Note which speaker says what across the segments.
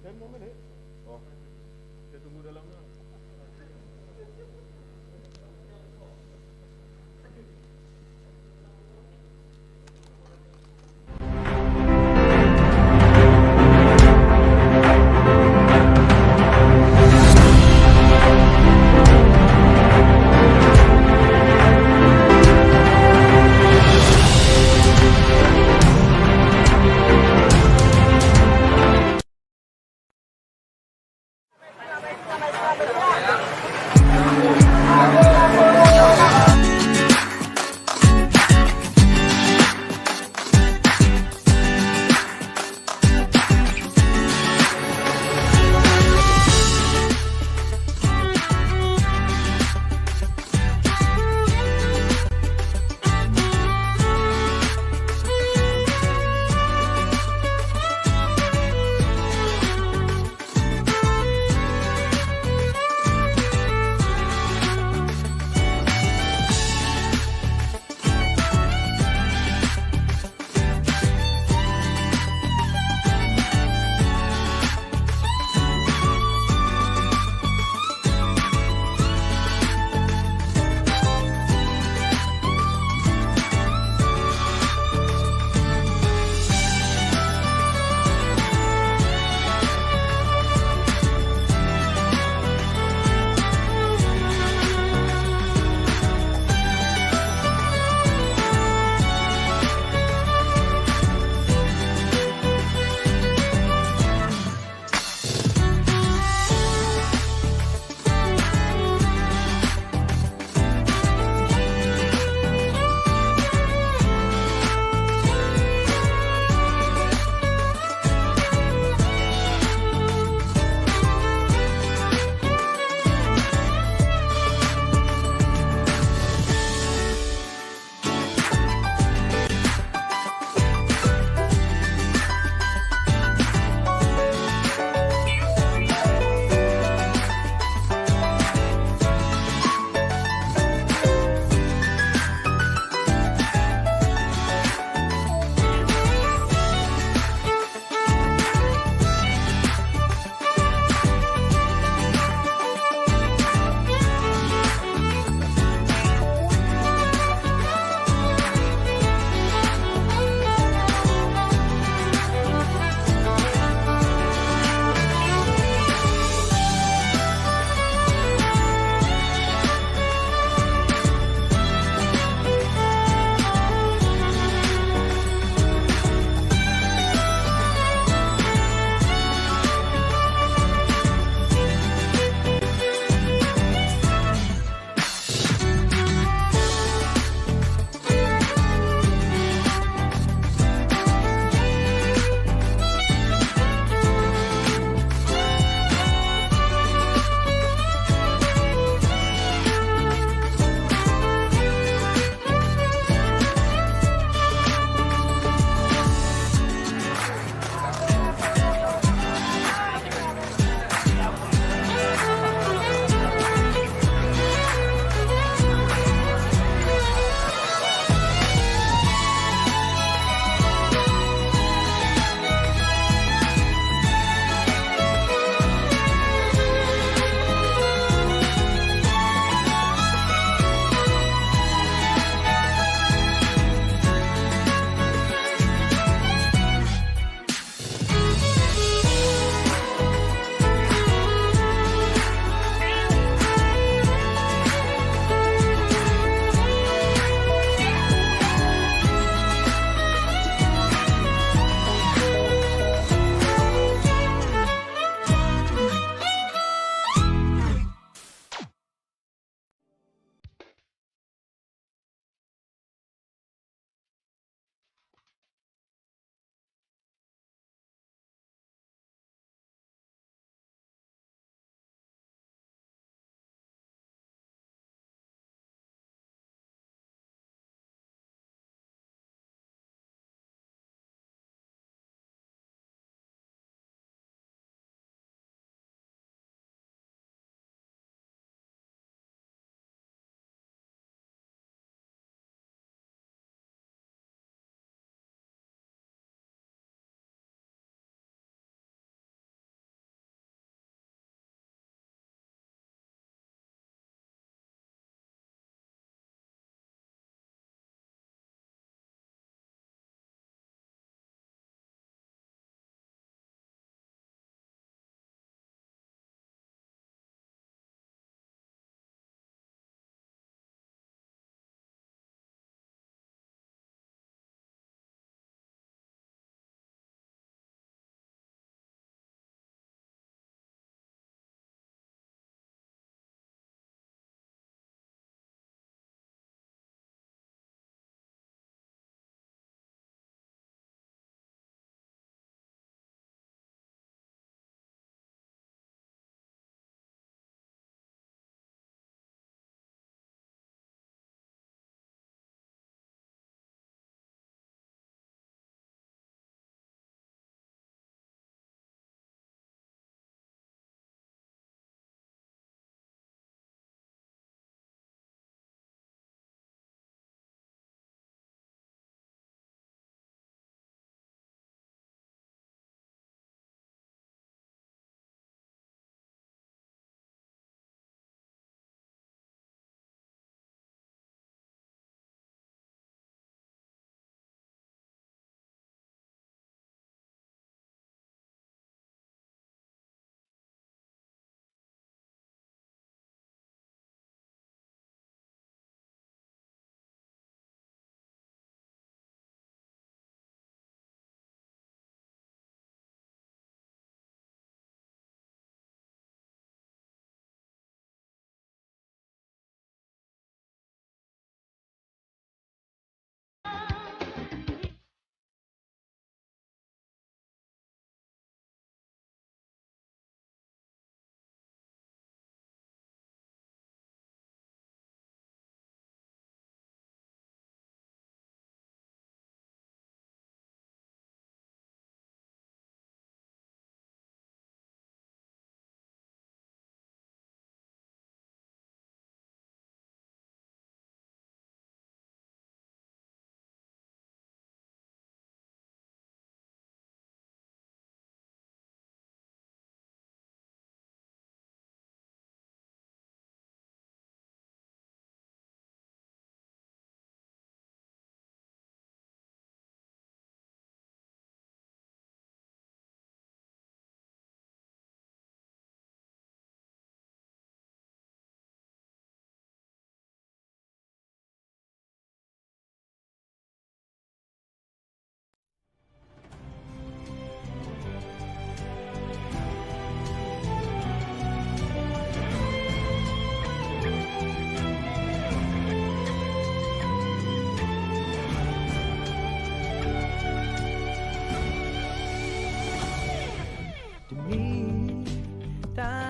Speaker 1: 10 more minutes. Oh, kita tunggu dalam lah.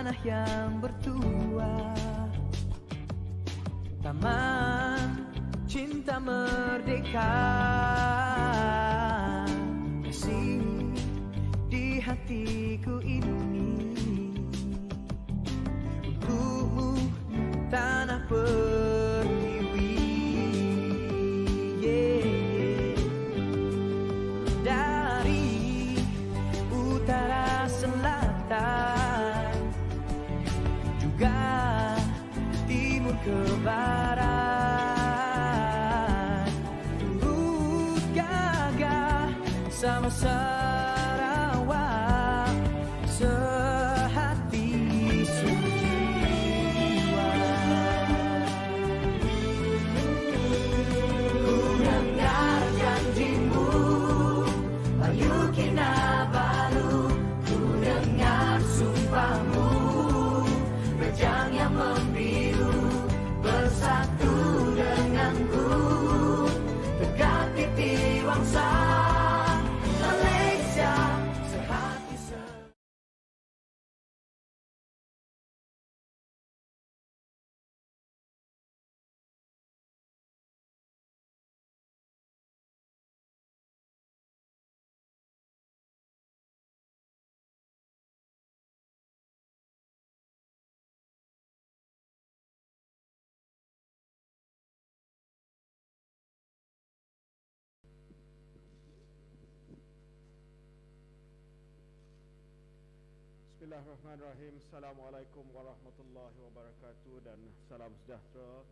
Speaker 2: tanah yang bertuah, taman cinta merdeka, kasih di hatiku ini untukmu tanah pertiwi, dari utara selatan juga timur ke barat, turut gagah sama Sarawak, sehati sejiwa. Ku dengar janjimu, Bayu Kinabalu, ku dengar sumpahmu, Rejang yang membiru, bersatu denganku, tegak titi wangsa Malaysia, sehati
Speaker 1: Bismillahirrahmanirrahim. Assalamualaikum warahmatullahi wabarakatuh dan salam sejahtera.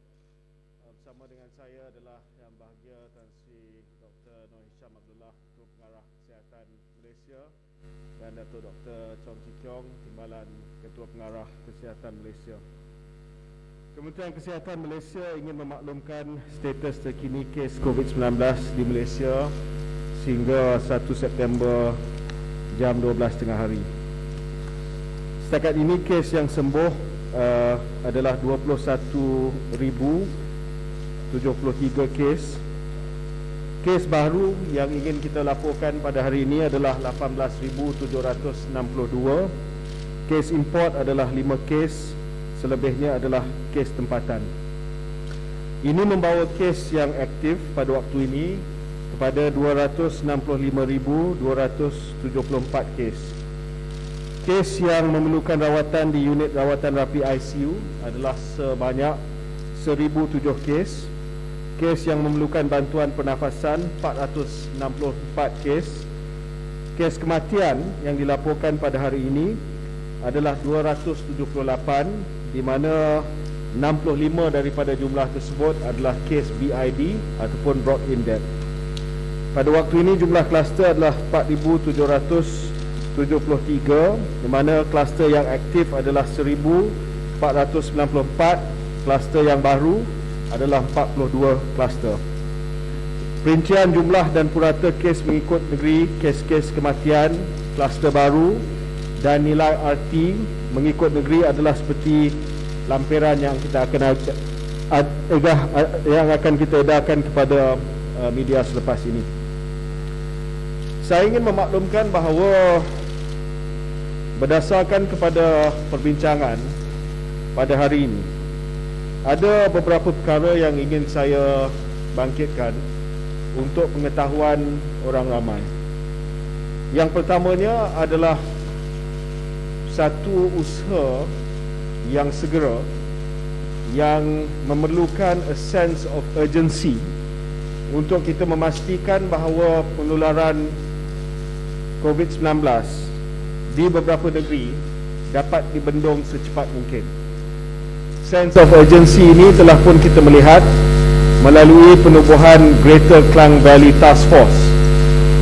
Speaker 1: Bersama dengan saya adalah Yang Bahagia Tan Sri Dr. Noor Hisham Abdullah, Ketua Pengarah Kesihatan Malaysia, dan Datuk Dr. Chong Chi Kiong, Timbalan Ketua Pengarah Kesihatan Malaysia. Kementerian Kesihatan Malaysia ingin memaklumkan status terkini kes COVID-19 di Malaysia sehingga 1 September jam 12.30 hari. Setakat ini kes yang sembuh adalah 21,073 kes. Kes baru yang ingin kita laporkan pada hari ini adalah 18,762. Kes import adalah 5 kes, selebihnya adalah kes tempatan. Ini membawa kes yang aktif pada waktu ini kepada 265,274 kes. Kes yang memerlukan rawatan di unit rawatan rapi ICU adalah sebanyak 1,007 kes. Kes yang memerlukan bantuan pernafasan 464 kes. Kes kematian yang dilaporkan pada hari ini adalah 278, di mana 65 daripada jumlah tersebut adalah kes BID ataupun brought in death. Pada waktu ini jumlah kluster adalah 4,773, di mana kluster yang aktif adalah 1,494, kluster yang baru adalah 42 kluster. Perincian jumlah dan purata kes mengikut negeri, kes-kes kematian, kluster baru dan nilai RT mengikut negeri adalah seperti lampiran yang kita akan kita edarkan kepada media selepas ini. Saya ingin memaklumkan bahawa berdasarkan kepada perbincangan pada hari ini, ada beberapa perkara yang ingin saya bangkitkan untuk pengetahuan orang ramai. Yang pertamanya adalah satu usaha yang segera yang memerlukan a sense of urgency untuk kita memastikan bahawa penularan COVID-19 di beberapa negeri dapat dibendung secepat mungkin. Sense of urgency ini telah pun kita melihat melalui penubuhan Greater Klang Valley Task Force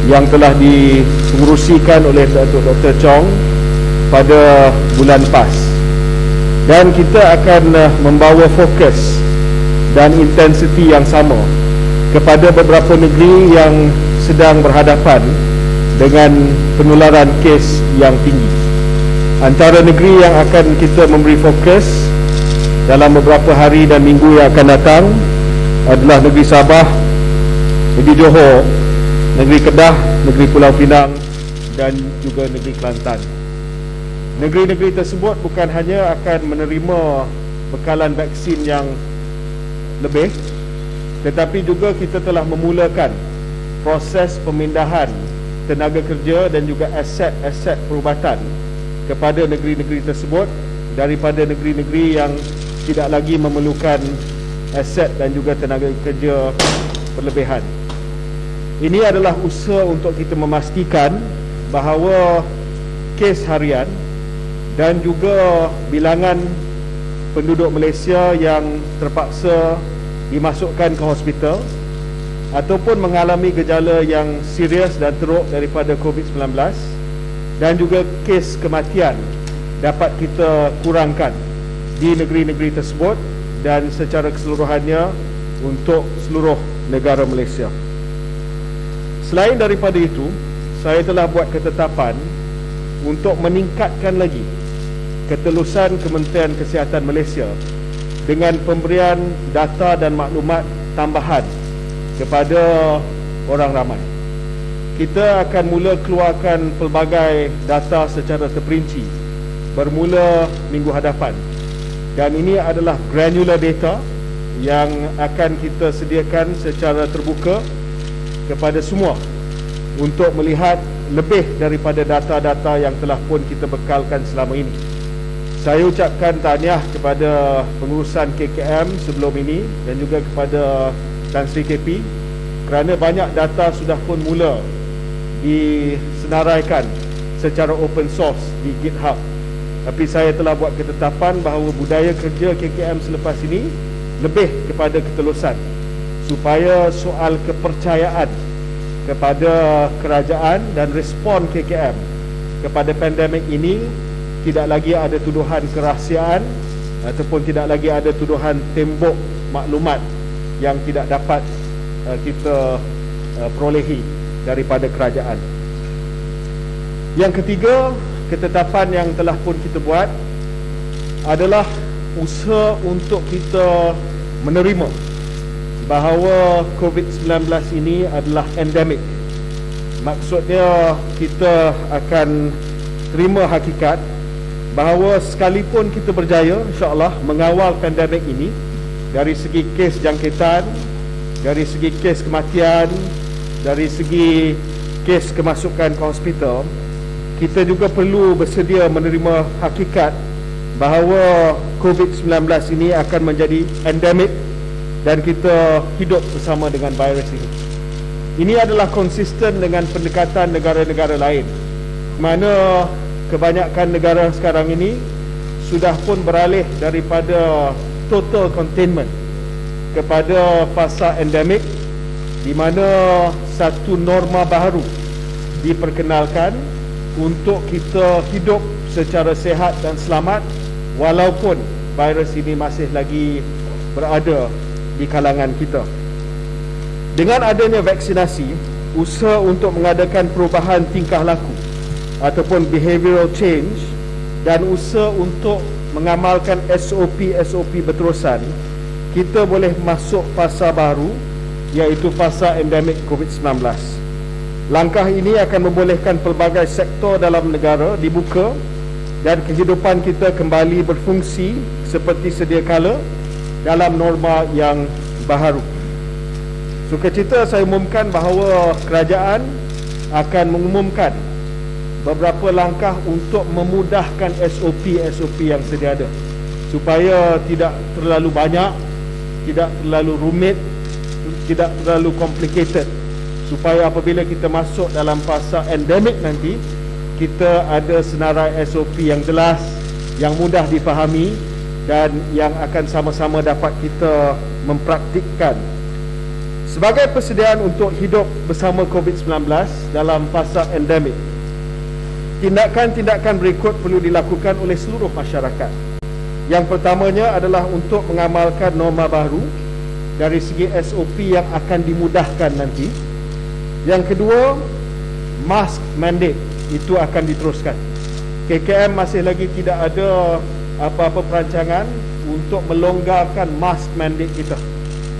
Speaker 1: yang telah diurusikan oleh Datuk Dr. Chong pada bulan PAS. Dan kita akan membawa fokus dan intensiti yang sama kepada beberapa negeri yang sedang berhadapan dengan penularan kes yang tinggi. Antara negeri yang akan kita memberi fokus dalam beberapa hari dan minggu yang akan datang adalah negeri Sabah, negeri Johor, negeri Kedah, negeri Pulau Pinang dan juga negeri Kelantan. Negeri-negeri tersebut bukan hanya akan menerima bekalan vaksin yang lebih, tetapi juga kita telah memulakan proses pemindahan tenaga kerja dan juga aset-aset perubatan kepada negeri-negeri tersebut daripada negeri-negeri yang tidak lagi memerlukan aset dan juga tenaga kerja berlebihan. Ini adalah usaha untuk kita memastikan bahawa kes harian dan juga bilangan penduduk Malaysia yang terpaksa dimasukkan ke hospital ataupun mengalami gejala yang serius dan teruk daripada COVID-19 dan juga kes kematian dapat kita kurangkan di negeri-negeri tersebut dan secara keseluruhannya untuk seluruh negara Malaysia. Selain daripada itu, saya telah buat ketetapan untuk meningkatkan lagi ketelusan Kementerian Kesihatan Malaysia dengan pemberian data dan maklumat tambahan kepada orang ramai. Kita akan mula keluarkan pelbagai data secara terperinci bermula minggu hadapan, dan ini adalah granular data yang akan kita sediakan secara terbuka kepada semua untuk melihat lebih daripada data-data yang telah pun kita bekalkan selama ini. Saya ucapkan tahniah kepada pengurusan KKM sebelum ini dan juga kepada Tan Sri KP kerana banyak data sudah pun mula disenaraikan secara open source di GitHub. Tapi saya telah buat ketetapan bahawa budaya kerja KKM selepas ini lebih kepada ketelusan, supaya soal kepercayaan kepada kerajaan dan respon KKM kepada pandemik ini tidak lagi ada tuduhan kerahsiaan ataupun tidak lagi ada tuduhan tembok maklumat yang tidak dapat kita perolehi daripada kerajaan. Yang ketiga, ketetapan yang telah pun kita buat adalah usaha untuk kita menerima bahawa COVID-19 ini adalah endemik. Maksudnya kita akan terima hakikat bahawa sekalipun kita berjaya insya-Allah mengawal pandemik ini dari segi kes jangkitan, dari segi kes kematian, dari segi kes kemasukan ke hospital, kita juga perlu bersedia menerima hakikat bahawa COVID-19 ini akan menjadi endemik dan kita hidup bersama dengan virus ini. Ini adalah konsisten dengan pendekatan negara-negara lain, mana kebanyakan negara sekarang ini sudah pun beralih daripada total containment kepada fasa endemik, di mana satu norma baru diperkenalkan untuk kita hidup secara sihat dan selamat walaupun virus ini masih lagi berada di kalangan kita. Dengan adanya vaksinasi, usaha untuk mengadakan perubahan tingkah laku ataupun behavioral change dan usaha untuk mengamalkan SOP berterusan, kita boleh masuk fasa baru, iaitu fasa endemik COVID-19. Langkah ini akan membolehkan pelbagai sektor dalam negara dibuka dan kehidupan kita kembali berfungsi seperti sedia kala dalam norma yang baharu. Sukacita saya umumkan bahawa kerajaan akan mengumumkan beberapa langkah untuk memudahkan SOP yang sedia ada, supaya tidak terlalu banyak, tidak terlalu rumit, tidak terlalu complicated, supaya apabila kita masuk dalam fasa endemik nanti, kita ada senarai SOP yang jelas, yang mudah difahami dan yang akan sama-sama dapat kita mempraktikkan sebagai persediaan untuk hidup bersama COVID-19 dalam fasa endemik. Tindakan-tindakan berikut perlu dilakukan oleh seluruh masyarakat. Yang pertamanya adalah untuk mengamalkan norma baru dari segi SOP yang akan dimudahkan nanti. Yang kedua, mask mandate itu akan diteruskan. KKM masih lagi tidak ada apa-apa perancangan untuk melonggarkan mask mandate kita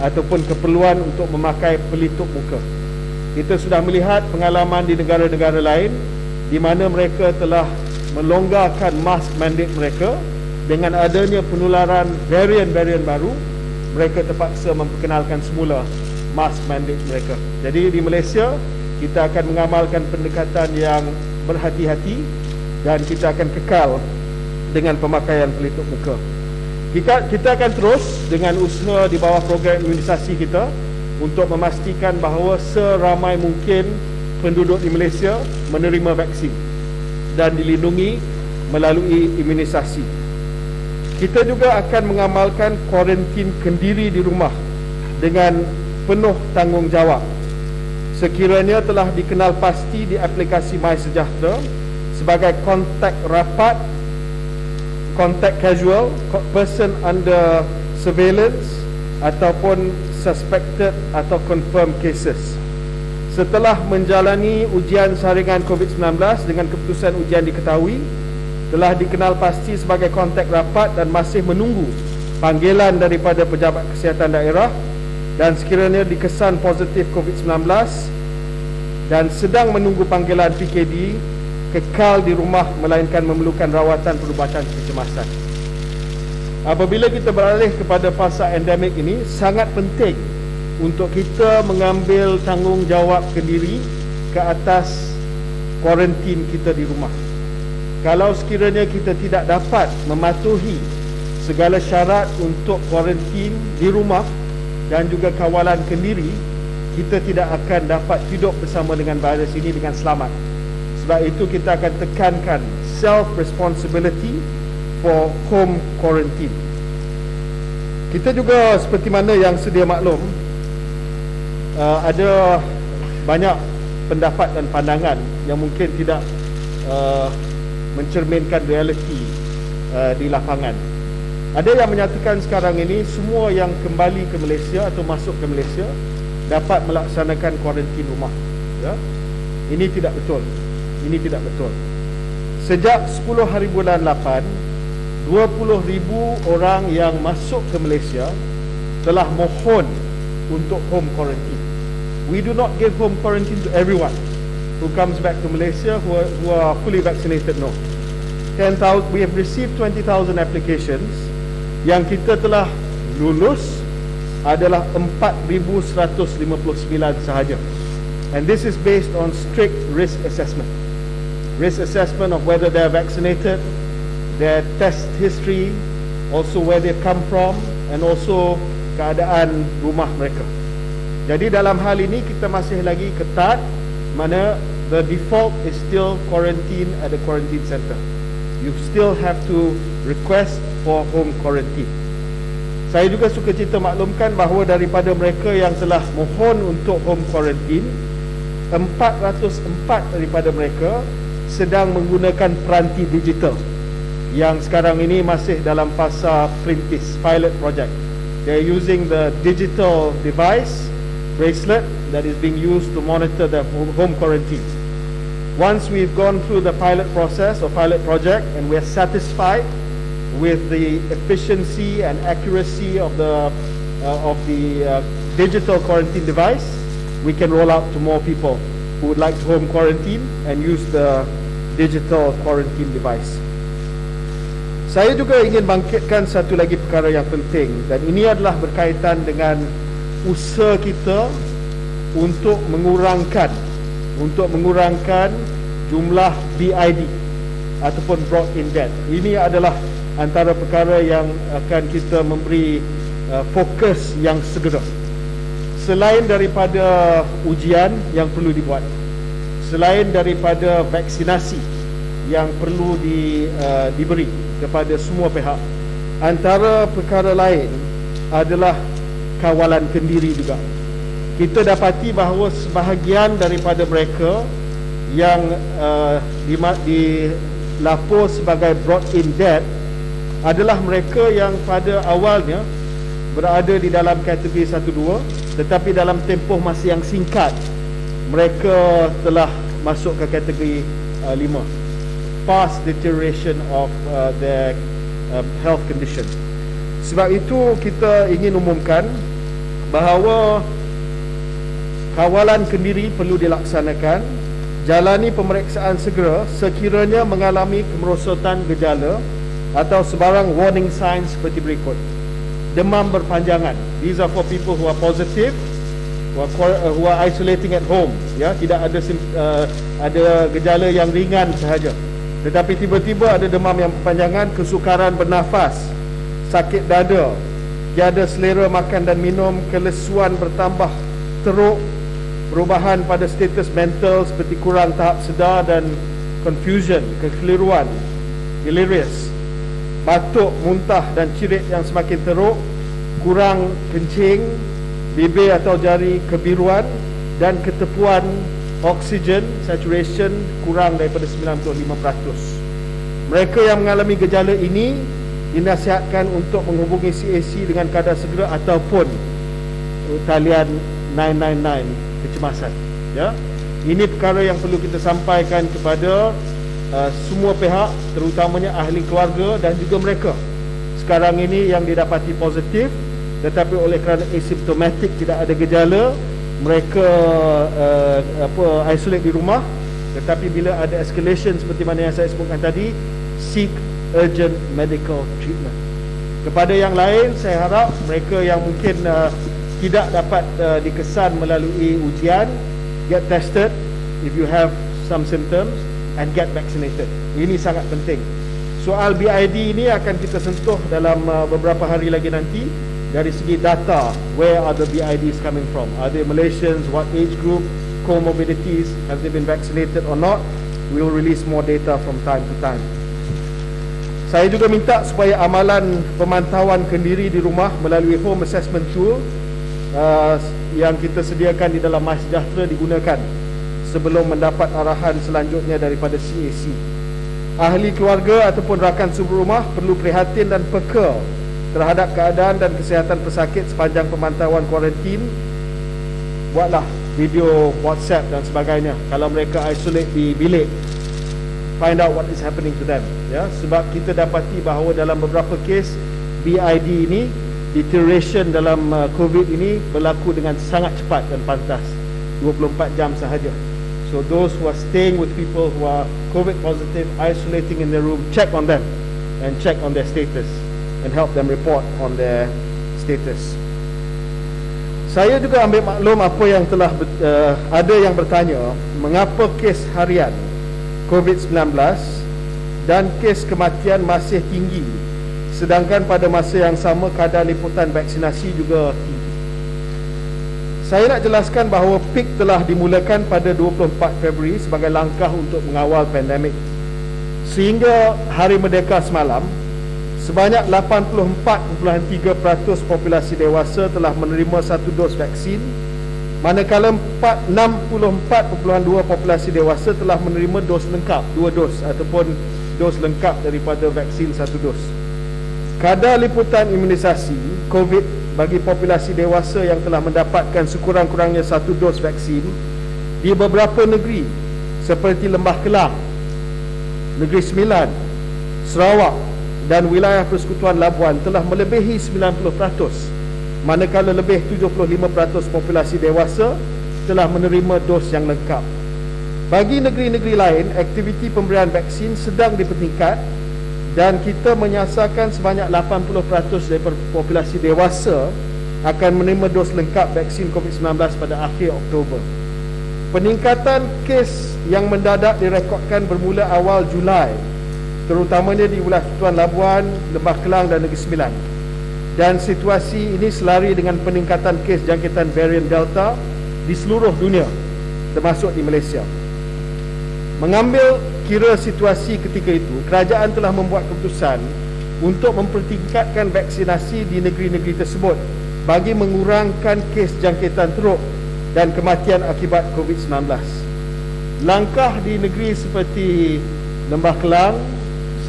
Speaker 1: ataupun keperluan untuk memakai pelitup muka. Kita sudah melihat pengalaman di negara-negara lain di mana mereka telah melonggarkan mask mandate mereka. Dengan adanya penularan varian-varian baru, mereka terpaksa memperkenalkan semula mask mandate mereka. Jadi di Malaysia, kita akan mengamalkan pendekatan yang berhati-hati dan kita akan kekal dengan pemakaian pelitup muka. Kita akan terus dengan usaha di bawah program imunisasi kita untuk memastikan bahawa seramai mungkin penduduk di Malaysia menerima vaksin dan dilindungi melalui imunisasi. Kita juga akan mengamalkan kuarantin kendiri di rumah dengan penuh tanggungjawab. Sekiranya telah dikenal pasti di aplikasi MySejahtera sebagai kontak rapat, kontak casual, person under surveillance ataupun suspected atau confirmed cases. Setelah menjalani ujian saringan COVID-19 dengan keputusan ujian diketahui, telah dikenal pasti sebagai kontak rapat dan masih menunggu panggilan daripada pejabat kesihatan daerah, dan sekiranya dikesan positif COVID-19 dan sedang menunggu panggilan PKD, kekal di rumah melainkan memerlukan rawatan perubatan kecemasan. Apabila kita beralih kepada fasa endemik ini, sangat penting untuk kita mengambil tanggungjawab kendiri ke atas kuarantin kita di rumah. Kalau sekiranya kita tidak dapat mematuhi segala syarat untuk kuarantin di rumah dan juga kawalan kendiri, kita tidak akan dapat hidup bersama dengan virus ini dengan selamat. Sebab itu kita akan tekankan self-responsibility for home quarantine. Kita juga seperti mana yang sedia maklum, ada banyak pendapat dan pandangan yang mungkin tidak mencerminkan realiti di lapangan. Ada yang menyatakan sekarang ini semua yang kembali ke Malaysia atau masuk ke Malaysia dapat melaksanakan kuarantin rumah. Ya? Ini tidak betul. Ini tidak betul. Sejak 10 hari bulan 8, 20,000 orang yang masuk ke Malaysia telah mohon untuk home quarantine. We do not give home quarantine to everyone who comes back to Malaysia who are fully vaccinated. No. 10,000, we have received 20,000 applications. Yang kita telah lulus adalah 4,159 sahaja. And this is based on strict risk assessment. Risk assessment of whether they are vaccinated, their test history, also where they come from, and also keadaan rumah mereka. Jadi dalam hal ini kita masih lagi ketat, mana the default is still quarantine at the quarantine center. You still have to request for home quarantine. Saya juga suka cerita maklumkan bahawa daripada mereka yang telah mohon untuk home quarantine, 404 daripada mereka sedang menggunakan peranti digital yang sekarang ini masih dalam fasa perintis, pilot project. They are using the digital device, bracelet, that is being used to monitor the home quarantine. Once we've gone through the pilot process or pilot project and we are satisfied with the efficiency and accuracy of the digital quarantine device, we can roll out to more people who would like to home quarantine and use the digital quarantine device. Saya juga ingin bangkitkan satu lagi perkara yang penting, dan ini adalah berkaitan dengan usaha kita untuk mengurangkan jumlah BID ataupun brought in death. Ini adalah antara perkara yang akan kita memberi fokus yang segera. Selain daripada ujian yang perlu dibuat, selain daripada vaksinasi yang perlu diberi kepada semua pihak, antara perkara lain adalah kawalan kendiri juga. Kita dapati bahawa sebahagian daripada mereka yang dilapor sebagai brought in death adalah mereka yang pada awalnya berada di dalam kategori 1-2, tetapi dalam tempoh masa yang singkat mereka telah masuk ke kategori 5, fast deterioration of their health condition. Sebab itu kita ingin umumkan bahawa kawalan kendiri perlu dilaksanakan jalani pemeriksaan segera sekiranya mengalami kemerosotan gejala atau sebarang warning signs seperti berikut. Demam berpanjangan. These are for people who are positive, who are isolating at home, ya, tidak ada ada gejala yang ringan sahaja, tetapi tiba-tiba ada demam yang berpanjangan, kesukaran bernafas, sakit dada, tiada selera makan dan minum, kelesuan bertambah teruk, perubahan pada status mental seperti kurang tahap sedar dan confusion, kekeliruan, delirious, batuk, muntah dan cirit yang semakin teruk, kurang kencing, bibir atau jari kebiruan dan ketepuan oksigen saturation kurang daripada 95%. Mereka yang mengalami gejala ini dinasihatkan untuk menghubungi CAC dengan kadar segera ataupun talian 999 kecemasan, ya. Ini perkara yang perlu kita sampaikan kepada semua pihak, terutamanya ahli keluarga dan juga mereka sekarang ini yang didapati positif tetapi oleh kerana asymptomatic, tidak ada gejala, mereka isolate di rumah, tetapi bila ada escalation seperti mana yang saya sebutkan tadi, seek urgent medical treatment. Kepada yang lain, saya harap mereka yang mungkin tidak dapat dikesan melalui ujian, get tested if you have some symptoms and get vaccinated. Ini sangat penting. Soal BID ini akan kita sentuh dalam beberapa hari lagi nanti. Dari segi data, where are the BIDs coming from? Are they Malaysians? What age group? Comorbidities? Have they been vaccinated or not? We will release more data from time to time. Saya juga minta supaya amalan pemantauan kendiri di rumah melalui home assessment tool yang kita sediakan di dalam MySejahtera digunakan sebelum mendapat arahan selanjutnya daripada CAC. Ahli keluarga ataupun rakan seberumah perlu prihatin dan peka terhadap keadaan dan kesihatan pesakit sepanjang pemantauan kuarantin. Buatlah video WhatsApp dan sebagainya kalau mereka isolate di bilik. Find out what is happening to them, ya. Sebab kita dapati bahawa dalam beberapa kes BID ini, deterioration dalam COVID ini berlaku dengan sangat cepat dan pantas, 24 jam sahaja. So those who are staying with people who are COVID positive, isolating in their room, check on them and check on their status and help them report on their status. Saya juga ambil maklum apa yang telah ada yang bertanya mengapa kes harian COVID-19 dan kes kematian masih tinggi sedangkan pada masa yang sama kadar liputan vaksinasi juga tinggi. Saya nak jelaskan bahawa peak telah dimulakan pada 24 Februari sebagai langkah untuk mengawal pandemik. Sehingga Hari Merdeka semalam, sebanyak 84.3% populasi dewasa telah menerima satu dos vaksin, manakala 64.2% populasi dewasa telah menerima dos lengkap, 2 dos ataupun dos lengkap daripada vaksin 1 dos. Kadar liputan imunisasi COVID bagi populasi dewasa yang telah mendapatkan sekurang-kurangnya 1 dos vaksin di beberapa negeri seperti Lembah Kelang, Negeri Sembilan, Sarawak dan wilayah Persekutuan Labuan telah melebihi 90%, manakala lebih 75% populasi dewasa telah menerima dos yang lengkap. Bagi negeri-negeri lain, aktiviti pemberian vaksin sedang dipertingkat dan kita menyasarkan sebanyak 80% daripada populasi dewasa akan menerima dos lengkap vaksin COVID-19 pada akhir Oktober. Peningkatan kes yang mendadak direkodkan bermula awal Julai, terutamanya di wilayah Persekutuan Labuan, Lembah Kelang dan Negeri Sembilan. Dan situasi ini selari dengan peningkatan kes jangkitan varian Delta di seluruh dunia, termasuk di Malaysia. Mengambil kira situasi ketika itu, kerajaan telah membuat keputusan untuk mempertingkatkan vaksinasi di negeri-negeri tersebut bagi mengurangkan kes jangkitan teruk dan kematian akibat COVID-19. Langkah di negeri seperti Lembah Kelang,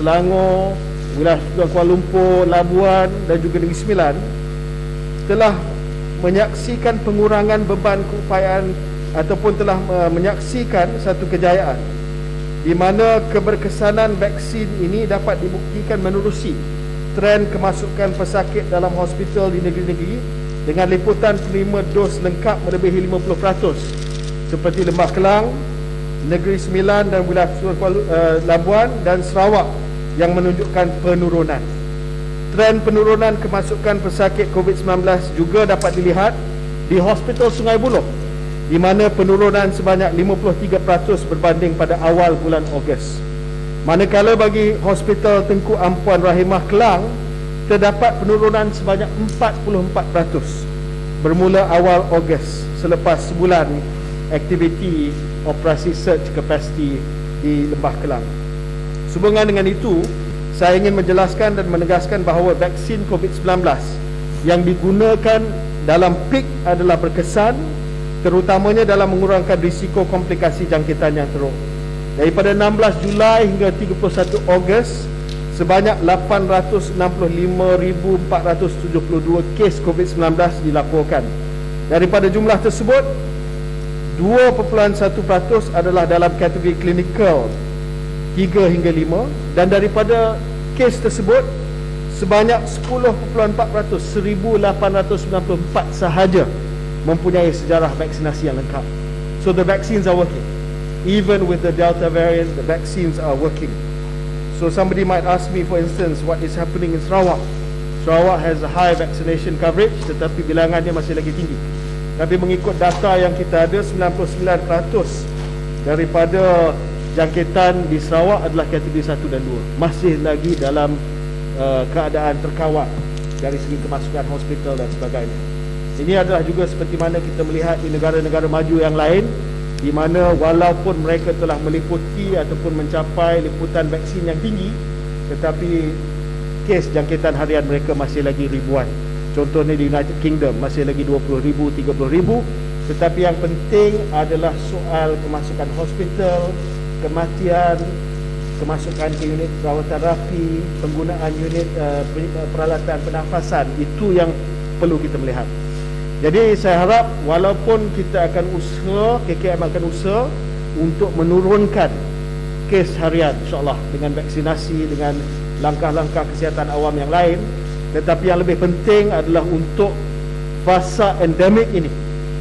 Speaker 1: Selangor, wilayah Kuala Lumpur, Labuan dan juga Negeri Sembilan telah menyaksikan pengurangan beban keupayaan ataupun telah menyaksikan satu kejayaan di mana keberkesanan vaksin ini dapat dibuktikan menerusi trend kemasukan pesakit dalam hospital di negeri-negeri dengan liputan penerima dos lengkap melebihi 50%, seperti Lembah Kelang, Negeri Sembilan dan wilayah Labuan dan Sarawak yang menunjukkan penurunan. Trend penurunan kemasukan pesakit COVID-19 juga dapat dilihat di Hospital Sungai Buloh, di mana penurunan sebanyak 53% berbanding pada awal bulan Ogos. Manakala bagi Hospital Tengku Ampuan Rahimah Kelang terdapat penurunan sebanyak 44% bermula awal Ogos selepas sebulan aktiviti operasi surge capacity di Lembah Kelang. Sehubungan dengan itu, saya ingin menjelaskan dan menegaskan bahawa vaksin COVID-19 yang digunakan dalam peak adalah berkesan, terutamanya dalam mengurangkan risiko komplikasi jangkitan yang teruk. Daripada 16 Julai hingga 31 Ogos, sebanyak 865,472 kes COVID-19 dilaporkan. Daripada jumlah tersebut, 2.1% adalah dalam kategori klinikal 3 hingga 5, dan daripada kes tersebut sebanyak 10.4%, 1,894 sahaja mempunyai sejarah vaksinasi yang lengkap. So the vaccines are working. Even with the Delta variant, the vaccines are working. So somebody might ask me, for instance, what is happening in Sarawak. Sarawak has a high vaccination coverage, tetapi bilangannya masih lagi tinggi. Tapi mengikut data yang kita ada, 99% daripada jangkitan di Sarawak adalah kategori 1 dan 2. Masih lagi dalam keadaan terkawal dari segi kemasukan hospital dan sebagainya. Ini adalah juga seperti mana kita melihat di negara-negara maju yang lain, di mana walaupun mereka telah meliputi ataupun mencapai liputan vaksin yang tinggi, tetapi kes jangkitan harian mereka masih lagi ribuan. Contohnya di United Kingdom masih lagi 20,000, 30,000. Tetapi yang penting adalah soal kemasukan hospital, kematian, kemasukan ke unit perawatan rapi, penggunaan unit peralatan pernafasan. Itu yang perlu kita melihat. Jadi saya harap walaupun kita akan usaha, KKM akan usaha untuk menurunkan kes harian, insyaAllah, dengan vaksinasi, dengan langkah-langkah kesihatan awam yang lain, tetapi yang lebih penting adalah untuk fasa endemik ini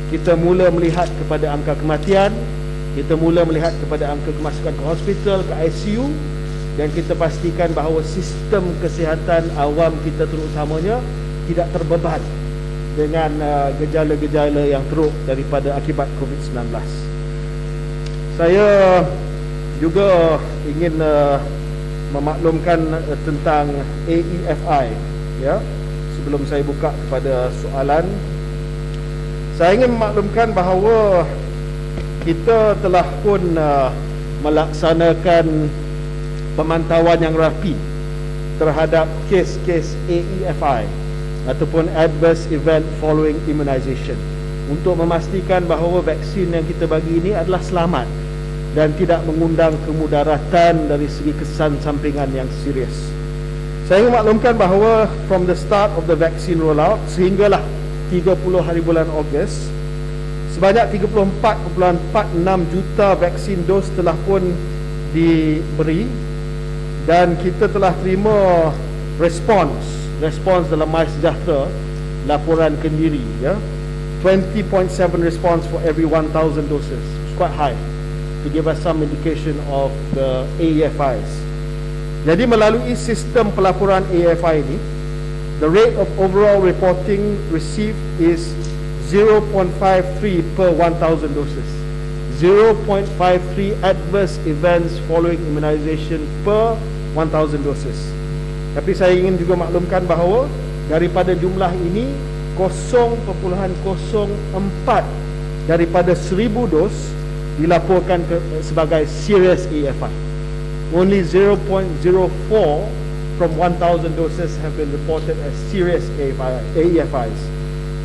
Speaker 1: kita mula melihat kepada angka kematian, kita mula melihat kepada angka kemasukan ke hospital, ke ICU, dan kita pastikan bahawa sistem kesihatan awam kita terutamanya tidak terbeban dengan gejala-gejala yang teruk daripada akibat COVID-19. Saya juga ingin memaklumkan tentang AEFI, ya. Sebelum saya buka kepada soalan, saya ingin memaklumkan bahawa kita telah pun melaksanakan pemantauan yang rapi terhadap kes-kes AEFI ataupun Adverse Event Following Immunization, untuk memastikan bahawa vaksin yang kita bagi ini adalah selamat dan tidak mengundang kemudaratan dari segi kesan sampingan yang serius. Saya ingin maklumkan bahawa from the start of the vaccine rollout sehinggalah 30 hari bulan Ogos, sebanyak 34.46 juta vaksin dos telah pun diberi, dan kita telah terima respons dalam MySejahtera, laporan kendiri, ya, 20.7 response for every 1,000 doses. It's quite high to give us some indication of the AEFIs. Jadi melalui sistem pelaporan AEFI ini, the rate of overall reporting received is 0.53 per 1,000 doses. 0.53 adverse events following immunization per 1,000 doses. Tapi saya ingin juga maklumkan bahawa daripada jumlah ini 0.04 daripada 1,000 dos dilaporkan sebagai serious AEFI. Only 0.04 from 1,000 doses have been reported as serious AEFIs,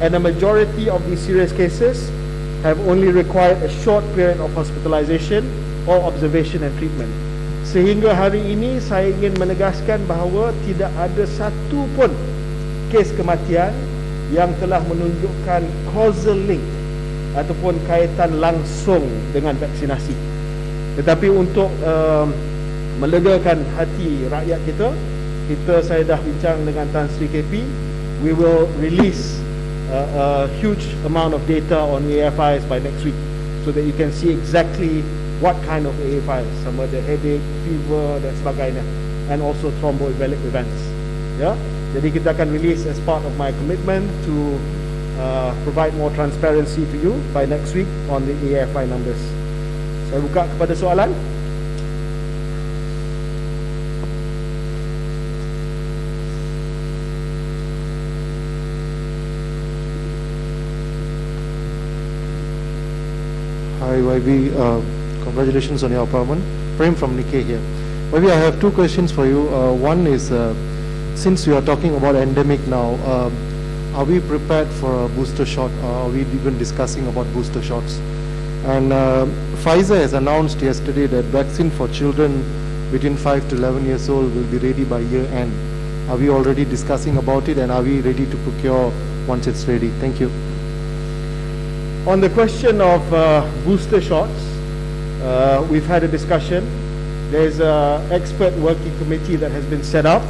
Speaker 1: and a majority of these serious cases have only required a short period of hospitalization or observation and treatment. Sehingga hari ini saya ingin menegaskan bahawa tidak ada satu pun kes kematian yang telah menunjukkan causal link ataupun kaitan langsung dengan vaksinasi. Tetapi untuk melegakan hati rakyat kita, saya dah bincang dengan Tan Sri KP. We will release a huge amount of data on AFIs by next week, so that you can see exactly what kind of AA5, sama ada headache, fever dan sebagainya, and also thromboembolic events. Ya, jadi kita akan release as part of my commitment to provide more transparency to you by next week on the AA5 numbers. Saya buka kepada soalan.
Speaker 3: Hi YB, congratulations on your appointment. Prem from Nikkei here. YB, I have two questions for you. One is, since we are talking about endemic now, are we prepared for a booster shot, or are we even discussing about booster shots? And Pfizer has announced yesterday that vaccine for children between 5 to 11 years old will be ready by year end. Are we already discussing about it, and are we ready to procure once it's ready? Thank you.
Speaker 1: On the question of booster shots, we've had a discussion. There's an expert working committee that has been set up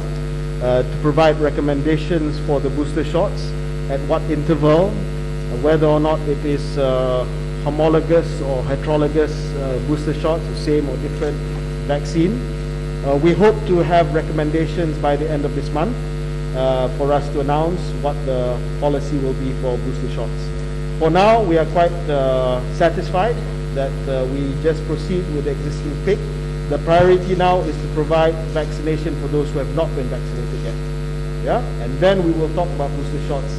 Speaker 1: to provide recommendations for the booster shots, at what interval, whether or not it is homologous or heterologous booster shots, the same or different vaccine. We hope to have recommendations by the end of this month for us to announce what the policy will be for booster shots. For now, we are quite satisfied that we just proceed with the existing pick. The priority now is to provide vaccination for those who have not been vaccinated yet. Yeah, and then we will talk about booster shots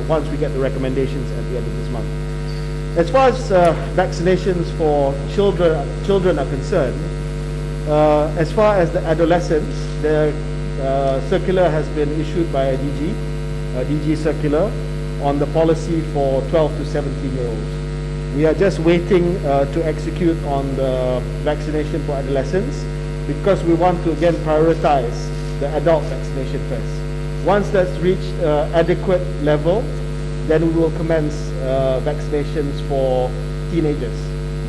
Speaker 1: once we get the recommendations at the end of this month. As far as vaccinations for children are concerned, as far as the adolescents, the circular has been issued by a DG circular on the policy for 12 to 17-year-olds. We are just waiting to execute on the vaccination for adolescents, because we want to again prioritize the adult vaccination first. Once that's reached adequate level, then we will commence vaccinations for teenagers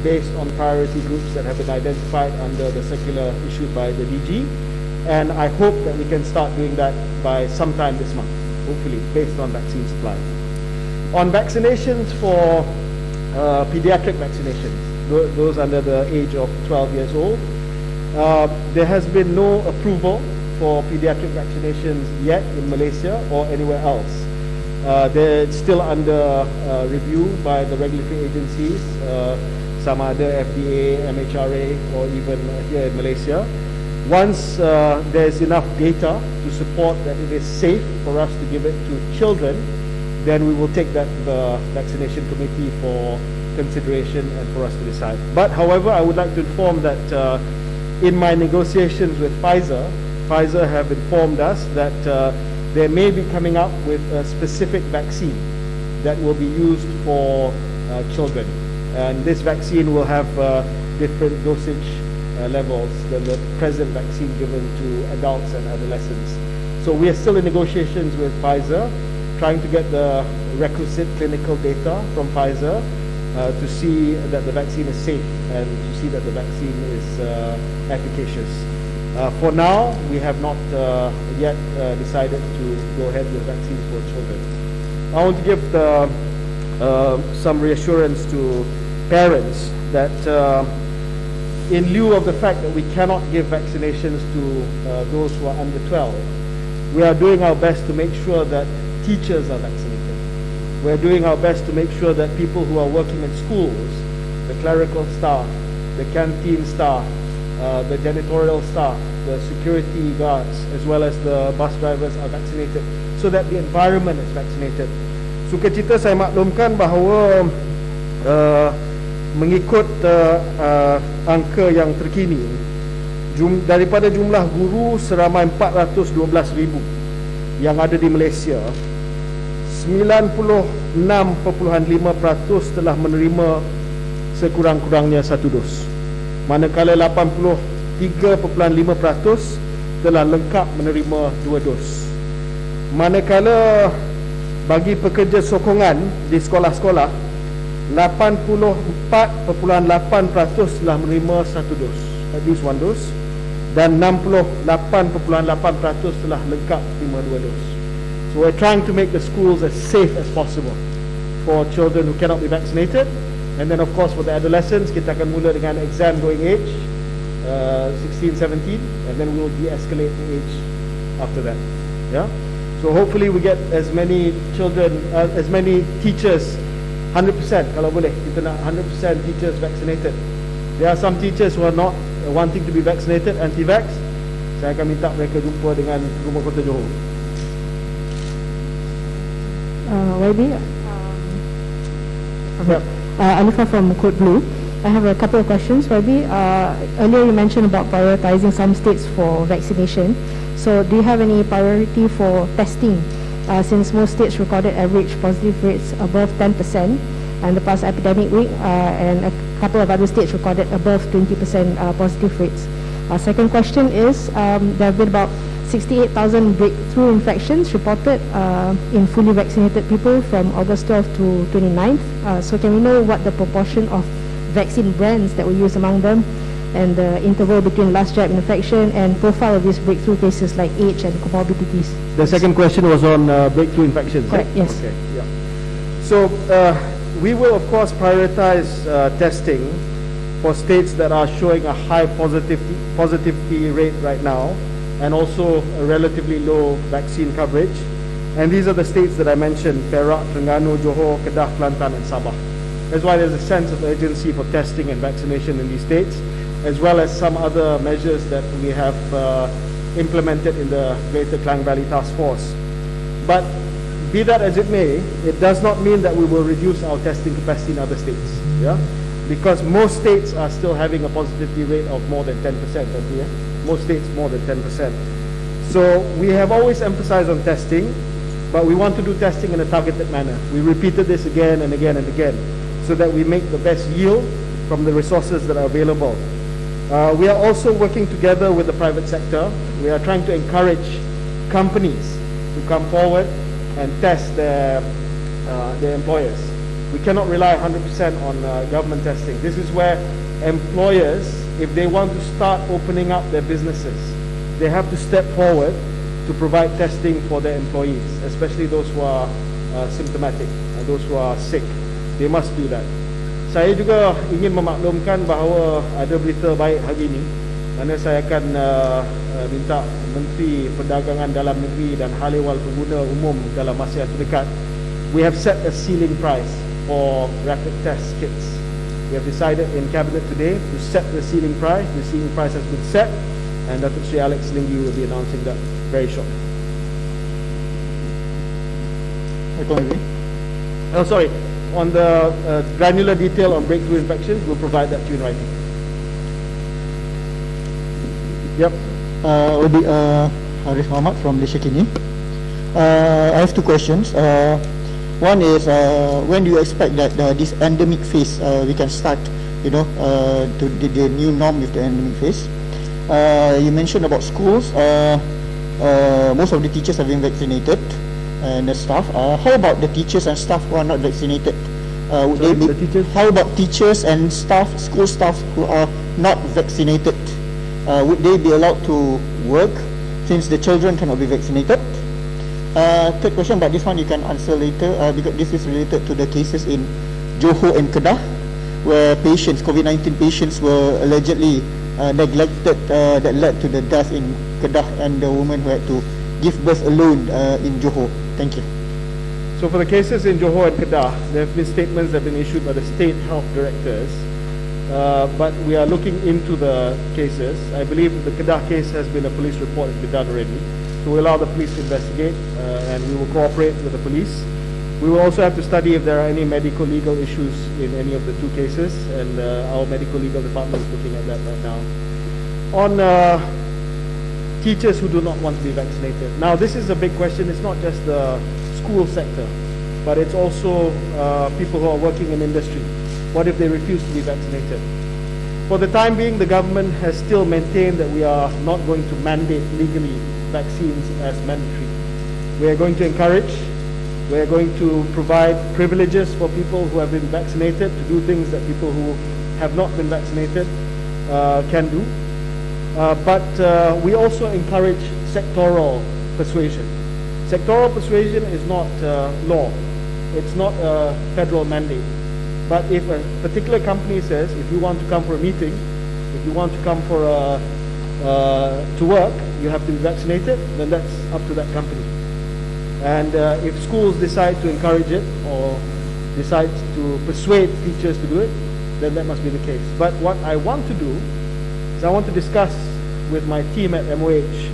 Speaker 1: based on priority groups that have been identified under the circular issued by the DG. And I hope that we can start doing that by sometime this month, hopefully, based on vaccine supply. On vaccinations for pediatric vaccinations, those under the age of 12 years old, there has been no approval for pediatric vaccinations yet in Malaysia or anywhere else. They're still under review by the regulatory agencies, some other FDA, MHRA, or even here in Malaysia. Once there's enough data to support that it is safe for us to give it to children, then we will take that to the vaccination committee for consideration and for us to decide. But however, I would like to inform that in my negotiations with Pfizer have informed us that they may be coming up with a specific vaccine that will be used for children. And this vaccine will have different dosage levels than the present vaccine given to adults and adolescents. So we are still in negotiations with Pfizer, trying to get the requisite clinical data from Pfizer to see that the vaccine is safe and to see that the vaccine is efficacious. For now, we have not yet decided to go ahead with vaccines for children. I want to give some reassurance to parents that in lieu of the fact that we cannot give vaccinations to those who are under 12, we are doing our best to make sure that teachers are vaccinated. We're doing our best to make sure that people who are working in schools, the clerical staff, the canteen staff, the janitorial staff, the security guards, as well as the bus drivers are vaccinated, so that the environment is vaccinated. Sukacita saya maklumkan bahawa mengikut angka yang terkini, daripada jumlah guru seramai 412,000 yang ada di Malaysia, 96.5% telah menerima sekurang-kurangnya satu dos, manakala 83.5% telah lengkap menerima 2 dos. Manakala bagi pekerja sokongan di sekolah-sekolah, 84.8% telah menerima 1 dos, at least 1 dos, dan 68.8% telah lengkap menerima 2 dos. So we're trying to make the schools as safe as possible for children who cannot be vaccinated, And then of course for the adolescents, kita akan mula dengan exam going age, 16, 17, and then we'll de-escalate the age after that. Yeah. So hopefully we get as many children, as many teachers, 100% kalau boleh. Kita nak 100% teachers vaccinated. There are some teachers who are not wanting to be vaccinated, anti-vax. Saya akan minta mereka jumpa dengan Rumah Kota Johor.
Speaker 4: YB,
Speaker 1: Yep.
Speaker 4: Alifa from Code Blue. I have a couple of questions. YB, earlier you mentioned about prioritizing some states for vaccination. So do you have any priority for testing? Since most states recorded average positive rates above 10% in the past epidemic week, and a couple of other states recorded above 20% positive rates. Second question is, there have been about 68,000 breakthrough infections reported in fully vaccinated people from August 12 to 29th. So can we know what the proportion of vaccine brands that were used among them, and the interval between last jab infection and profile of these breakthrough cases like age and comorbidities?
Speaker 1: The second question was on breakthrough infections.
Speaker 4: Correct,
Speaker 1: right?
Speaker 4: yes.
Speaker 1: Okay, yeah. So we will of course prioritize testing for states that are showing a high positivity rate right now, and also a relatively low vaccine coverage. And these are the states that I mentioned: Perak, Terengganu, Johor, Kedah, Kelantan and Sabah. That's why there's a sense of urgency for testing and vaccination in these states, as well as some other measures that we have implemented in the Greater Klang Valley Task Force. But be that as it may, it does not mean that we will reduce our testing capacity in other states. Yeah, because most states are still having a positivity rate of more than 10%. Yeah? Most states more than 10%. So we have always emphasized on testing, but we want to do testing in a targeted manner. We repeated this again and again and again, so that we make the best yield from the resources that are available. We are also working together with the private sector. We are trying to encourage companies to come forward and test their employers. We cannot rely 100% on government testing. This is where employers, if they want to start opening up their businesses, they have to step forward to provide testing for their employees, especially those who are symptomatic and those who are sick. They must do that. Saya juga ingin memaklumkan bahawa ada berita baik hari ini, mana saya akan minta Menteri Perdagangan Dalam Negeri dan Hal Ehwal Pengguna Umum dalam masa yang terdekat. We have set a ceiling price for rapid test kits. We have decided in Cabinet today to set the ceiling price. The ceiling price has been set, and Dr. Sri Alex Linggi will be announcing that very shortly. Oh, sorry. On the granular detail on breakthrough infections, we'll provide that to you in writing. Yep.
Speaker 5: Harith Muhammad from Malaysia Kini. I have two questions. One is, when do you expect that this endemic phase we can start, to the new norm with the endemic phase? You mentioned about schools. Most of the teachers have been vaccinated, and the staff. How about the teachers and staff who are not vaccinated? Would
Speaker 1: Sorry,
Speaker 5: they be,
Speaker 1: the teachers?
Speaker 5: How about teachers and staff, school staff who are not vaccinated? Would they be allowed to work since the children cannot be vaccinated? Third question, but this one you can answer later, because this is related to the cases in Johor and Kedah, where patients, COVID-19 patients, were allegedly neglected, that led to the death in Kedah, and the woman who had to give birth alone in Johor. Thank you.
Speaker 1: So for the cases in Johor and Kedah, there have been statements that have been issued by the state health directors, but we are looking into the cases. I believe the Kedah case has been a police report has been done already. So we allow the police to investigate, and we will cooperate with the police. We will also have to study if there are any medical legal issues in any of the two cases, and our medical legal department is looking at that right now. On teachers who do not want to be vaccinated. Now this is a big question. It's not just the school sector, but it's also people who are working in industry. What if they refuse to be vaccinated? For the time being, the government has still maintained that we are not going to mandate legally vaccines as mandatory. We are going to encourage, we are going to provide privileges for people who have been vaccinated to do things that people who have not been vaccinated can do. But we also encourage sectoral persuasion. Sectoral persuasion is not law. It's not a federal mandate. But if a particular company says, if you want to come for a meeting, if you want to come for to work, you have to be vaccinated, then that's up to that company. And if schools decide to encourage it or decide to persuade teachers to do it, then that must be the case. But what I want to do is I want to discuss with my team at MOH,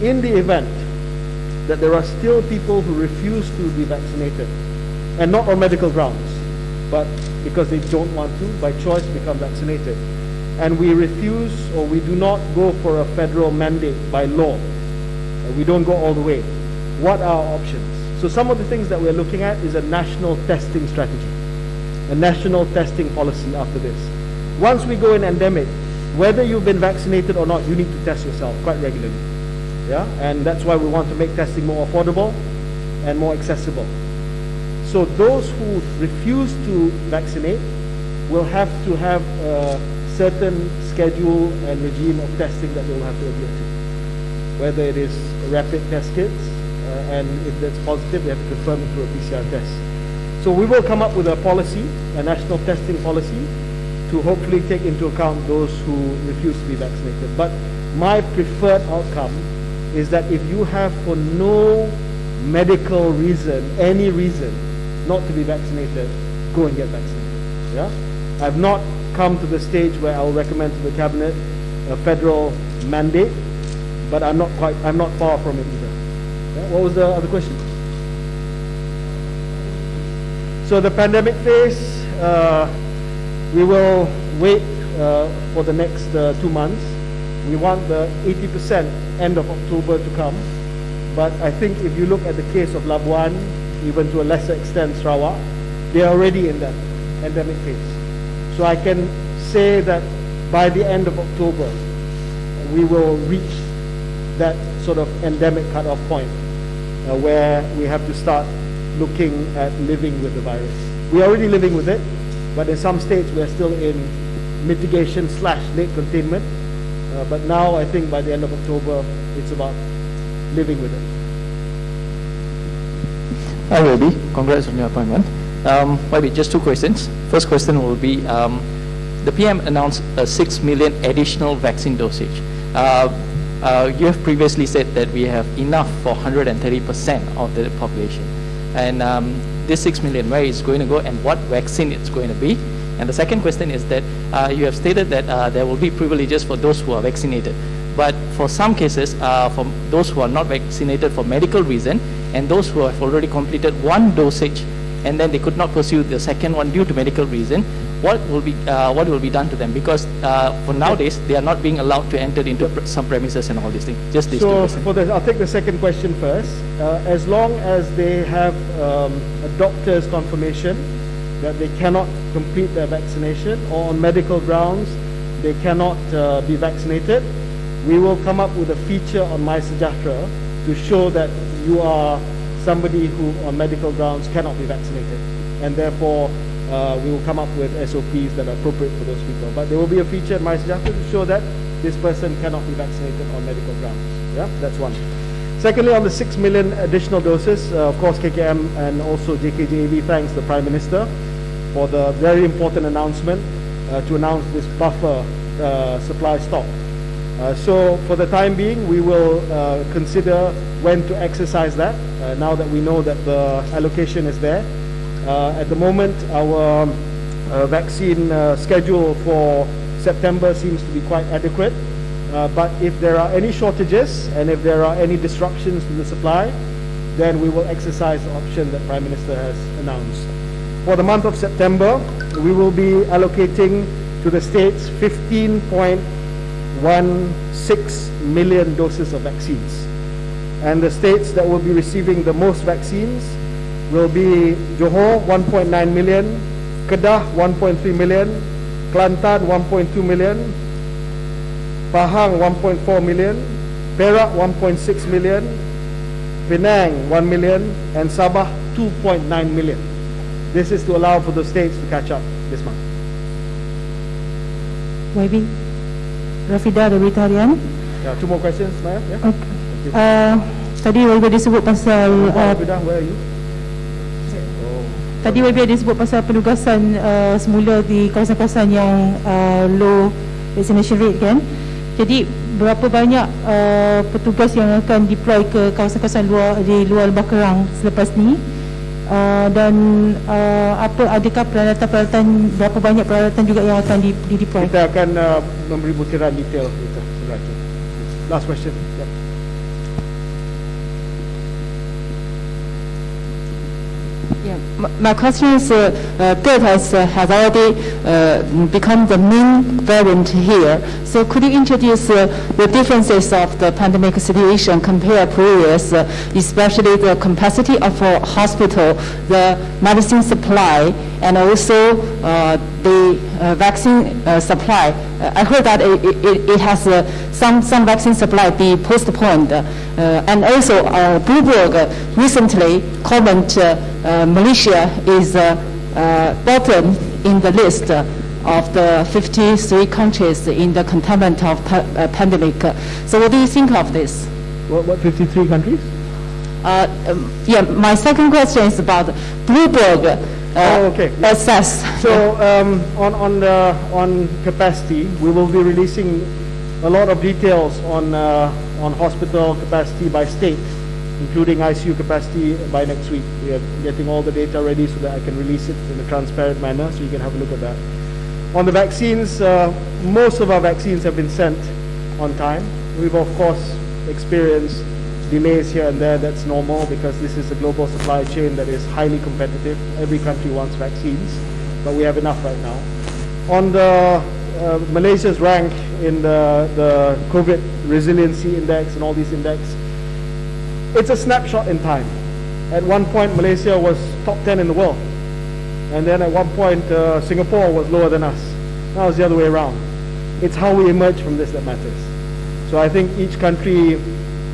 Speaker 1: in the event that there are still people who refuse to be vaccinated, and not on medical grounds, but because they don't want to, by choice, become vaccinated, and we refuse or we do not go for a federal mandate by law, we don't go all the way, what are our options? So some of the things that we're looking at is a national testing strategy, a national testing policy after this. Once we go in endemic, whether you've been vaccinated or not, you need to test yourself quite regularly. Yeah, and that's why we want to make testing more affordable and more accessible. So those who refuse to vaccinate will have to have a certain schedule and regime of testing that they will have to adhere to. Whether it is rapid test kits, and if that's positive, they have to confirm it through a PCR test. So we will come up with a policy, a national testing policy, to hopefully take into account those who refuse to be vaccinated. But my preferred outcome is that if you have for no medical reason, any reason not to be vaccinated, go and get vaccinated. Yeah? I've not come to the stage where I'll recommend to the cabinet a federal mandate, but I'm not far from it either. Yeah? What was the other question? So the pandemic phase, we will wait for the next 2 months. We want the 80% end of October to come. But I think if you look at the case of Labuan, even to a lesser extent Sarawak, they are already in that endemic phase. So I can say that by the end of October, we will reach that sort of endemic cutoff point where we have to start looking at living with the virus. We are already living with it, but in some states we are still in mitigation / late containment. But now I think by the end of October, it's about living with it.
Speaker 6: Hi, Wabi. Congrats on your appointment. Wabi, just 2 questions. First question will be, the PM announced a 6 million additional vaccine dosage. You have previously said that we have enough for 130% of the population. And this 6 million, where is going to go and what vaccine it's going to be? And the second question is that you have stated that there will be privileges for those who are vaccinated. But for some cases, for those who are not vaccinated for medical reason, and those who have already completed 1 dosage, and then they could not pursue the second one due to medical reason, what will be done to them? Because for nowadays, they are not being allowed to enter into some premises and all these things. Just these 2 questions.
Speaker 1: I'll take the second question first. As long as they have a doctor's confirmation that they cannot complete their vaccination, or on medical grounds they cannot be vaccinated, we will come up with a feature on MySejahtera to show that you are somebody who on medical grounds cannot be vaccinated, and therefore we will come up with SOPs that are appropriate for those people. But there will be a feature in MySejahtera to show that this person cannot be vaccinated on medical grounds. Yeah, that's one. Secondly, on the 6 million additional doses, of course KKM and also JKJAV thanks the Prime Minister for the very important announcement to announce this buffer supply stock. So for the time being, we will consider when to exercise that, now that we know that the allocation is there. At the moment, our vaccine schedule for September seems to be quite adequate. But if there are any shortages and if there are any disruptions to the supply, then we will exercise the option that Prime Minister has announced. For the month of September, we will be allocating to the states 15.16 million doses of vaccines. And the states that will be receiving the most vaccines will be Johor 1.9 million, Kedah 1.3 million, Kelantan 1.2 million, Pahang 1.4 million, Perak 1.6 million, Penang 1 million, and Sabah 2.9 million. This is to allow for the states to catch up this month.
Speaker 7: YB, Rafida dari Tarian.
Speaker 1: Yeah, 2 more questions, Maya. Yeah.
Speaker 7: Okay. Tadi YB disebut pasal
Speaker 1: Rafida, where are you? Oh.
Speaker 7: Tadi YB ada sebut pasal penugasan semula di kawasan-kawasan yang low vaccination rate kan. Jadi berapa banyak petugas yang akan deploy ke kawasan-kawasan di luar Lembah Kerang selepas ni? Dan adakah peralatan-peralatan, berapa banyak peralatan juga yang akan deploy?
Speaker 1: Kita akan memberi butiran detail kita sebenarnya. Last question. Yep.
Speaker 8: Yeah, my question is, Delta has already become the main variant here. So could you introduce the differences of the pandemic situation compared previous, especially the capacity of a hospital, the medicine supply, and also the vaccine supply? I heard that it has some vaccine supply be postponed. And also Bloomberg recently commented Malaysia is bottom in the list of the 53 countries in the containment of pandemic. So what do you think of this?
Speaker 1: What 53 countries?
Speaker 8: Yeah, my second question is about Bloomberg
Speaker 1: Okay.
Speaker 8: assess.
Speaker 1: So on capacity, we will be releasing a lot of details on hospital capacity by state, including ICU capacity by next week. We are getting all the data ready so that I can release it in a transparent manner, so you can have a look at that. On the vaccines, most of our vaccines have been sent on time. We've of course experienced delays here and there. That's normal because this is a global supply chain that is highly competitive. Every country wants vaccines, but we have enough right now. On the Malaysia's rank in the COVID Resiliency Index and all these index, it's a snapshot in time. At one point, Malaysia was top 10 in the world. And then at one point, Singapore was lower than us. Now it's the other way around. It's how we emerge from this that matters. So I think each country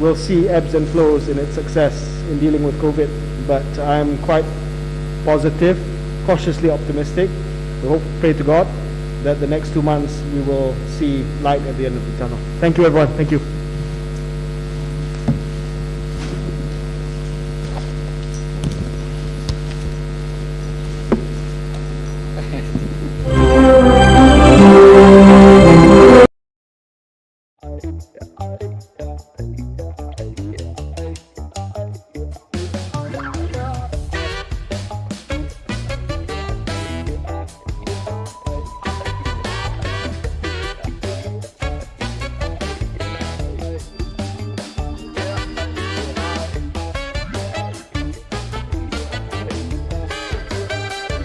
Speaker 1: will see ebbs and flows in its success in dealing with COVID. But I'm quite positive, cautiously optimistic. We hope, pray to God, that the next 2 months we will see light at the end of the tunnel. Thank you, everyone. Thank you.